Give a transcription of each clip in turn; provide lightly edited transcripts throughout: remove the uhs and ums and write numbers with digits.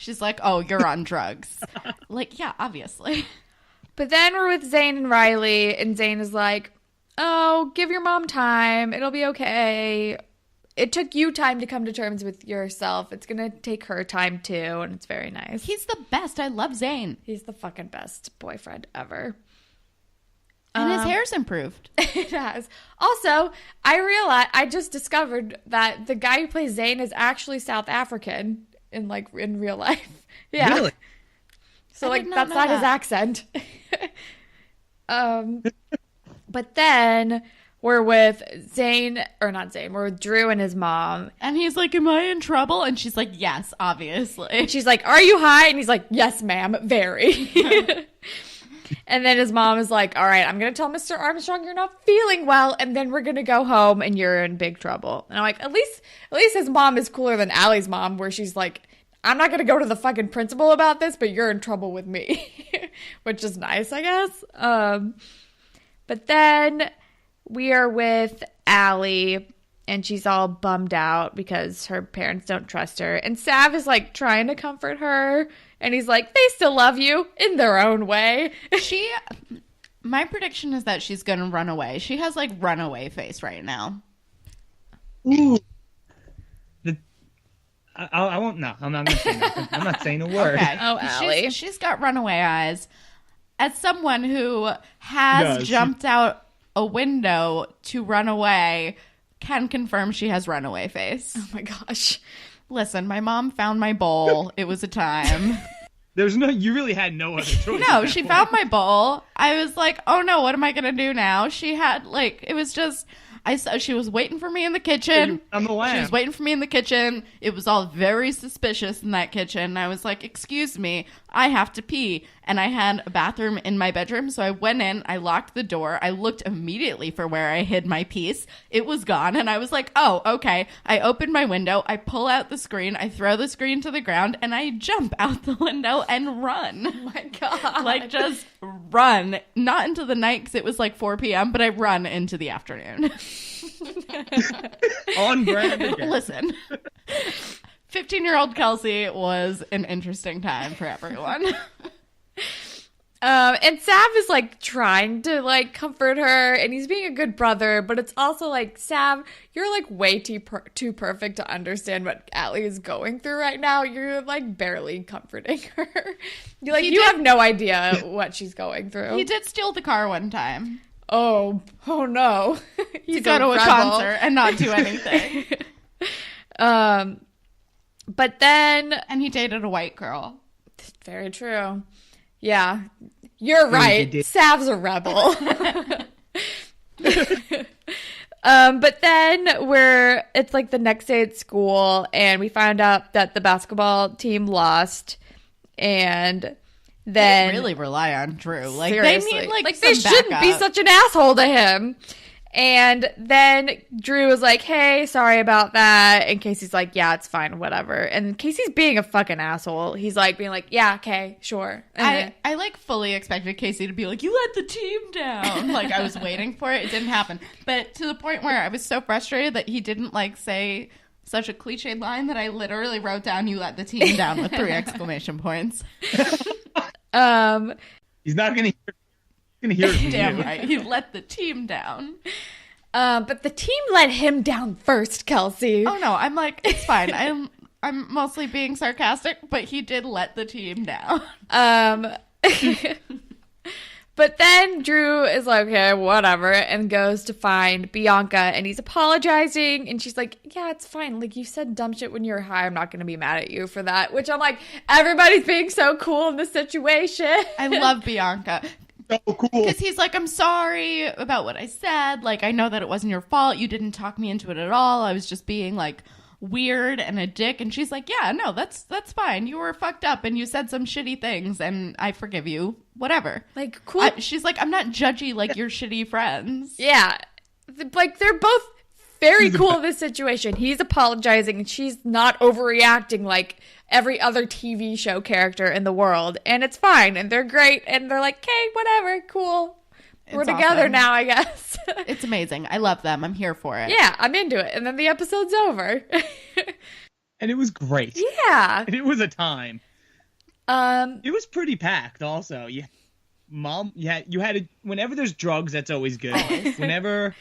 She's like, oh, you're on drugs. Like, yeah, obviously. But then we're with Zane and Riley, and Zane is like, oh, give your mom time. It'll be okay. It took you time to come to terms with yourself. It's going to take her time, too, and it's very nice. He's the best. I love Zane. He's the fucking best boyfriend ever. And his hair's improved. It has. Also, I just discovered that the guy who plays Zane is actually South African in real life. Yeah. Really? So that's not his accent. But then we're with we're with Drew and his mom. And he's like, am I in trouble? And she's like, yes, obviously. And she's like, are you high? And he's like, yes, ma'am, very. And then his mom is like, all right, I'm going to tell Mr. Armstrong you're not feeling well, and then we're going to go home, and you're in big trouble. And I'm like, at least his mom is cooler than Alli's mom, where she's like, I'm not going to go to the fucking principal about this, but you're in trouble with me. Which is nice, I guess. But then we are with Alli, and she's all bummed out because her parents don't trust her. And Sav is like trying to comfort her. And he's like, they still love you in their own way. My prediction is that she's going to run away. She has like runaway face right now. Ooh. I won't. No, I'm not going to say nothing. I'm not saying a word. Okay. Oh, Alli. She's got runaway eyes. As someone who has jumped out a window to run away, can confirm she has runaway face. Oh my gosh. Listen, my mom found my bowl. It was a time. You really had no other choice. No, she found my bowl. I was like, oh no, what am I going to do now? She had it was just, she was waiting for me in the kitchen. On the lamp. She was waiting for me in the kitchen. It was all very suspicious in that kitchen. I was like, excuse me, I have to pee. And I had a bathroom in my bedroom. So I went in, I locked the door. I looked immediately for where I hid my piece. It was gone. And I was like, oh, okay. I open my window. I pull out the screen. I throw the screen to the ground and I jump out the window and run. Oh my God. Just run. Not into the night because it was 4 p.m., but I run into the afternoon. On brand again. Listen. 15-year-old Kelsey was an interesting time for everyone. And Sav is trying to comfort her, and he's being a good brother, but it's also Sav, you're way too perfect to understand what Alli is going through right now. You're barely comforting her. You have no idea what she's going through. He did steal the car one time. Oh no. To go to a concert and not do anything. But then... And he dated a white girl. Very true. Yeah. You're right. Sav's a rebel. But then it's the next day at school, and we found out that the basketball team lost, and then... They really rely on Drew. Seriously. They need they shouldn't be such an asshole to him. And then Drew was like, hey, sorry about that. And Casey's like, yeah, it's fine, whatever. And Casey's being a fucking asshole. He's being like, yeah, okay, sure. And I fully expected Casey to be like, you let the team down. I was waiting for it. It didn't happen. But to the point where I was so frustrated that he didn't say such a cliched line that I literally wrote down, you let the team down with 3 exclamation points. He's not going to hear it. Damn right. He let the team down. But the team let him down first, Kelsey. Oh no, I'm it's fine. I'm mostly being sarcastic, but he did let the team down. But then Drew is like, okay, whatever, and goes to find Bianca, and he's apologizing, and she's like, yeah, it's fine. You said dumb shit when you were high. I'm not going to be mad at you for that. Which I'm like, everybody's being so cool in this situation. I love Bianca. So cool. Because he's like, I'm sorry about what I said. I know that it wasn't your fault. You didn't talk me into it at all. I was just being weird and a dick. And she's like, yeah, no, that's fine. You were fucked up and you said some shitty things and I forgive you. Whatever. Cool. She's like, I'm not judgy like your shitty friends. Yeah. They're both very cool in this situation. He's apologizing and she's not overreacting like every other TV show character in the world. And it's fine. And they're great. And they're like, okay, whatever, cool. We're together awesome. Now, I guess. It's amazing. I love them. I'm here for it. Yeah, I'm into it. And then the episode's over. And it was great. Yeah. And it was a time. It was pretty packed. Also, you had whenever there's drugs, that's always good. Whenever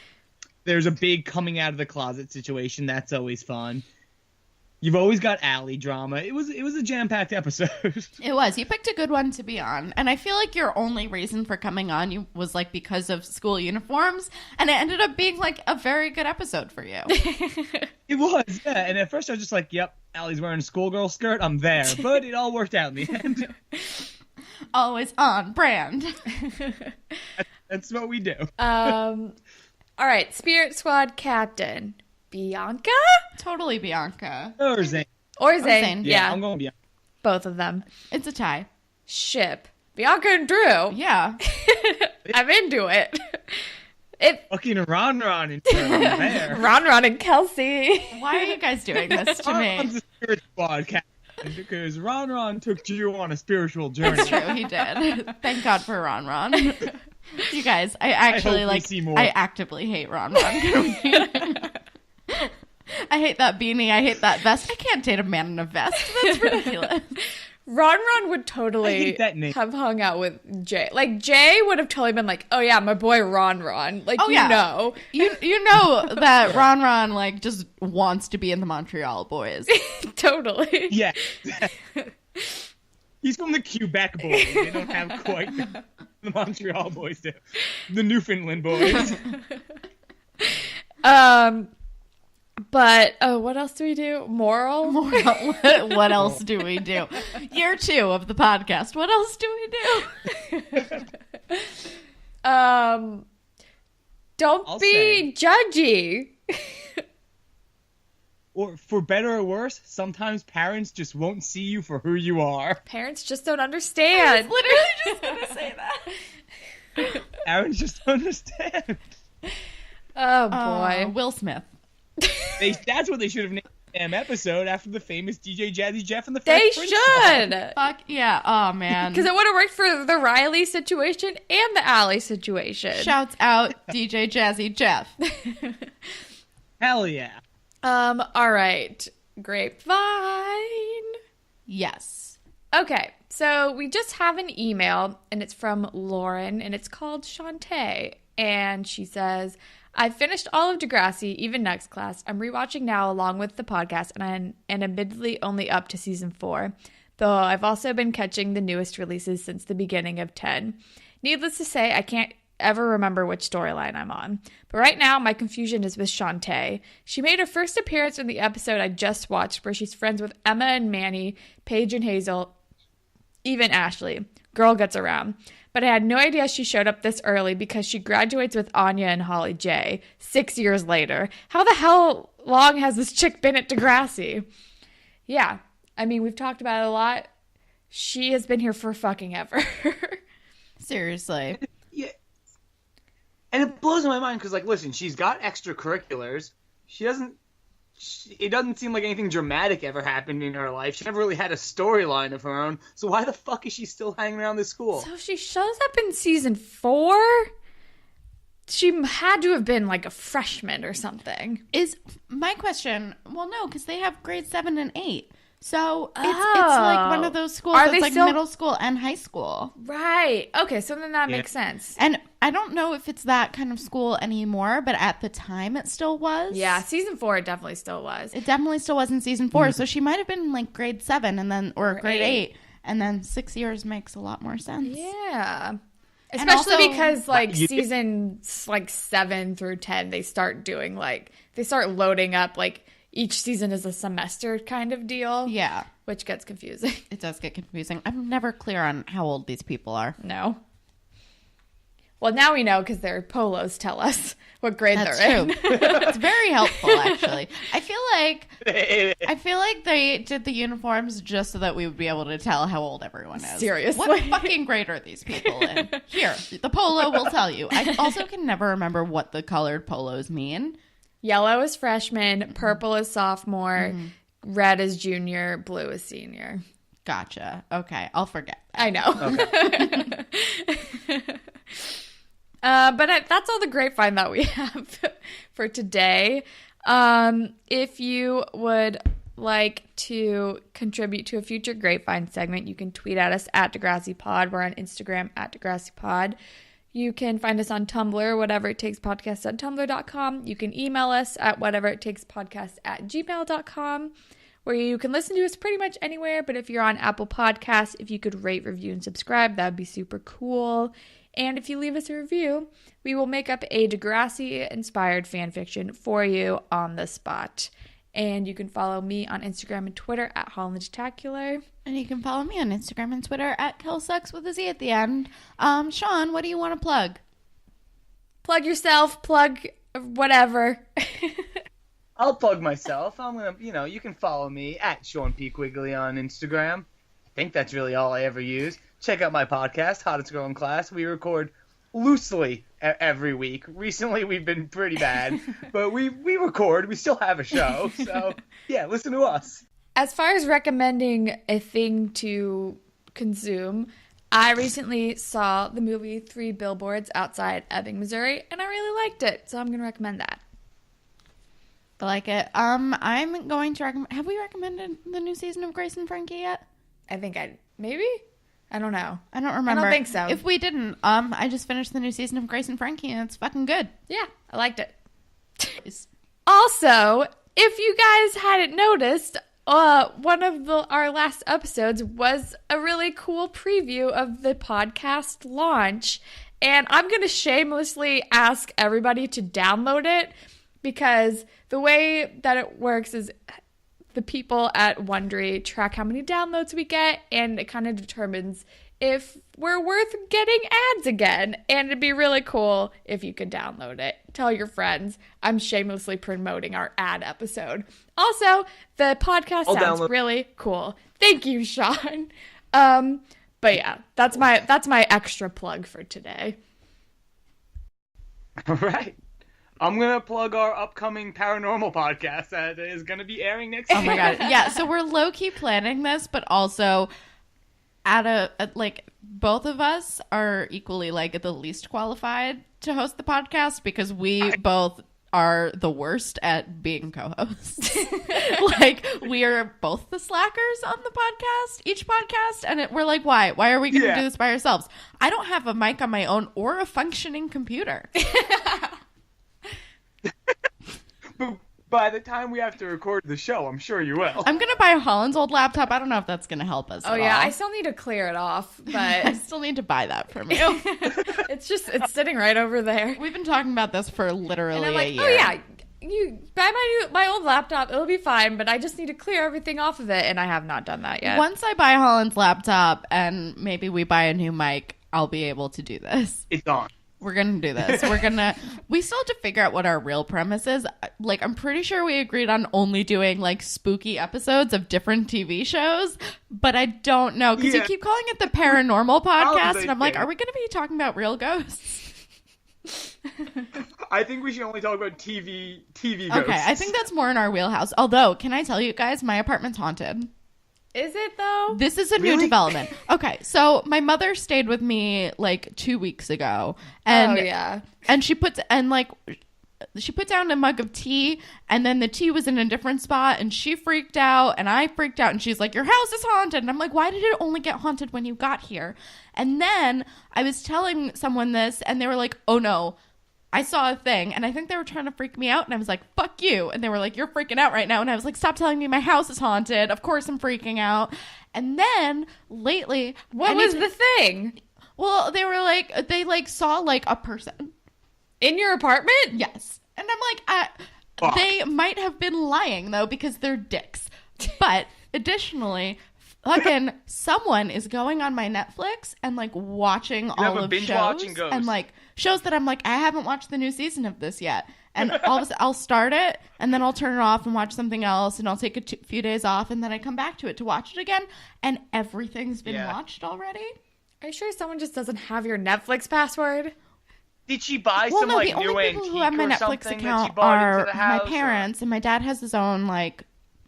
there's a big coming out of the closet situation, that's always fun. You've always got Alli drama. It was a jam-packed episode. It was. You picked a good one to be on. And I feel like your only reason for coming on was like because of school uniforms. And it ended up being like a very good episode for you. It was, yeah. And at first I was just like, yep, Allie's wearing a schoolgirl skirt. I'm there. But it all worked out in the end. Always on brand. That's what we do. All right, Spirit Squad captain. Bianca? Totally Bianca. Or Zane. Or Zane. Zane. Yeah, I'm going Bianca. both of them. It's a tie. Ship. Bianca and Drew. Yeah. I'm into it. Fucking Ron and there. Ron and Kelsey. Why are you guys doing this to me? Ron's a Spirit Squad captain because Ron took you on a spiritual journey. It's true, he did. Thank God for Ron. You guys, I actually hope we see more. I actively hate Ron. I hate that beanie. I hate that vest. I can't date a man in a vest. That's ridiculous. Ron would I totally hate that name. have hung out with Jay. Like, Jay would have totally been like, oh, yeah, my boy Ron. Like, Oh, you yeah. know. You know that Ron like just wants to be in the Montreal Boys. Totally. Yeah. He's from the Quebec boys. They don't have quite the Montreal boys do. The Newfoundland boys. But, what else do we do? Moral? What else do we do? Year 2 of the podcast. What else do we do? Don't I'll be judgy. Or for better or worse, sometimes parents just won't see you for who you are. Parents just don't understand. Literally just gonna say that. Parents just don't understand. Oh, boy. Will Smith. That's what they should have named the damn episode after the famous DJ Jazzy Jeff and the Fresh They Prince song. should. Fuck yeah. Oh, man. Because it would have worked for the Riley situation and the Alli situation. Shouts out DJ Jazzy Jeff. Hell yeah. All right. Grapevine. Yes. Okay, so we just have an email, and it's from Lauren, and it's called Shantae. And she says, I finished all of Degrassi, even next class. I'm rewatching now along with the podcast, and admittedly only up to season 4, though I've also been catching the newest releases since the beginning of 10. Needless to say, I can't ever remember which storyline I'm on. But right now, my confusion is with Shantae. She made her first appearance in the episode I just watched, where she's friends with Emma and Manny, Paige and Hazel, even Ashley. Girl gets around. But I had no idea she showed up this early because she graduates with Anya and Holly J 6 years later. How the hell long has this chick been at Degrassi? Yeah, I mean, we've talked about it a lot. She has been here for fucking ever. Seriously. Yeah. And it blows my mind because, like, listen, she's got extracurriculars. It doesn't seem like anything dramatic ever happened in her life. She never really had a storyline of her own. So why the fuck is she still hanging around this school? So she shows up in season 4? She had to have been like a freshman or something. Is my question, well, no, because they have grade 7 and 8. So it's like one of those schools Are that's they like still- middle school and high school. Right. Okay, so then that makes sense. And I don't know if it's that kind of school anymore, but at the time it still was. Yeah, season 4 it definitely still was. It definitely still was in season 4. So she might have been like grade 7 and then or grade 8. And then 6 years makes a lot more sense. Yeah. And Especially also- because like seasons like 7 through 10 they start loading up like each season is a semester kind of deal. Yeah. Which gets confusing. It does get confusing. I'm never clear on how old these people are. No. Well, now we know because their polos tell us what grade That's they're in. true. It's very helpful, actually. I feel like they did the uniforms just so that we would be able to tell how old everyone is. Seriously. What fucking grade are these people in? Here, the polo will tell you. I also can never remember what the colored polos mean. Yellow is freshman, purple is sophomore, red is junior, blue is senior. Gotcha. Okay, I'll forget. I know. But that's all the grapevine that we have for today. If you would like to contribute to a future Grapevine segment, you can tweet at us at DeGrassiPod. We're on Instagram at DeGrassiPod. You can find us on Tumblr, whateverittakespodcast@tumblr.com. You can email us at whateverittakespodcast@gmail.com, where you can listen to us pretty much anywhere. But if you're on Apple Podcasts, if you could rate, review, and subscribe, that would be super cool. And if you leave us a review, we will make up a Degrassi-inspired fan fiction for you on the spot. And you can follow me on Instagram and Twitter at HollandTacular. And you can follow me on Instagram and Twitter at KelSucks with a Z at the end. Sean, what do you want to plug? Plug yourself, plug whatever. I'll plug myself. I'm gonna, you can follow me at Sean P. Quigley on Instagram. I think that's really all I ever use. Check out my podcast, Hottest Girl in Class. We record loosely every week. Recently, we've been pretty bad, but we record. We still have a show. So, yeah, listen to us. As far as recommending a thing to consume, I recently saw the movie 3 Billboards Outside Ebbing, Missouri, and I really liked it. So I'm going to recommend that. I like it. I'm going to recommend... Have we recommended the new season of Grace and Frankie yet? I think maybe? I don't know. I don't remember. I don't think so. If we didn't, I just finished the new season of Grace and Frankie, and it's fucking good. Yeah, I liked it. Also, if you guys hadn't noticed, one of our last episodes was a really cool preview of the podcast launch, and I'm going to shamelessly ask everybody to download it, because the way that it works is the people at Wondery track how many downloads we get, and it kind of determines if we're worth getting ads again. And it'd be really cool if you could download it. Tell your friends. I'm shamelessly promoting our ad episode. Also, the podcast sounds really cool. Thank you, Sean. But yeah, that's my extra plug for today. All right. I'm going to plug our upcoming paranormal podcast that is going to be airing next week. Oh my God. Yeah, so we're low-key planning this, but also both of us are equally the least qualified to host the podcast, because we both are the worst at being co-hosts. We are both the slackers on the podcast, each podcast, and we're like, why? Why are we going to do this by ourselves? I don't have a mic on my own or a functioning computer. By the time we have to record the show, I'm sure you will. I'm going to buy Holland's old laptop. I don't know if that's going to help us. Oh, yeah. I still need to clear it off, but I still need to buy that from you. It's sitting right over there. We've been talking about this for literally a year. Oh, yeah. You buy my old laptop. It'll be fine, but I just need to clear everything off of it, and I have not done that yet. Once I buy Holland's laptop and maybe we buy a new mic, I'll be able to do this. It's on. We're going to do this. We still have to figure out what our real premise is. I'm pretty sure we agreed on only doing spooky episodes of different TV shows, but I don't know, because you keep calling it the paranormal podcast, and I'm like, are we going to be talking about real ghosts? I think we should only talk about TV ghosts. Okay, I think that's more in our wheelhouse. Although, can I tell you guys, my apartment's haunted. Is it, though? This is a new development. Okay, so my mother stayed with me 2 weeks ago, and and she put down a mug of tea, and then the tea was in a different spot, and she freaked out, and I freaked out, and she's like, your house is haunted, and I'm like, why did it only get haunted when you got here? And then I was telling someone this, and they were like, oh no, I saw a thing, and I think they were trying to freak me out, and I was like, fuck you. And they were like, you're freaking out right now. And I was like, stop telling me my house is haunted. Of course I'm freaking out. And then lately... What was the thing? Well, they were like, they saw a person. In your apartment? Yes. And I'm like, they might have been lying, though, because they're dicks. But additionally... Fucking someone is going on my Netflix and watching all of shows and shows that I'm like, I haven't watched the new season of this yet, and all of a sudden I'll start it and then I'll turn it off and watch something else, and I'll take a few days off, and then I come back to it to watch it again, and everything's been watched already. Are you sure someone just doesn't have your Netflix password? Did she buy the new only antique people who have my Netflix account are my parents, and my dad has his own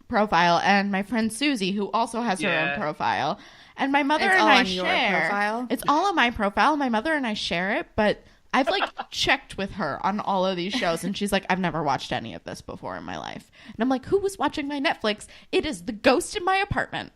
profile, and my friend Susie, who also has her own profile, and my mother and I share. Your profile? It's all on my profile. My mother and I share it, but I've like checked with her on all of these shows, and she's like, I've never watched any of this before in my life. And I'm like, who was watching my Netflix? It is The Ghost in My Apartment.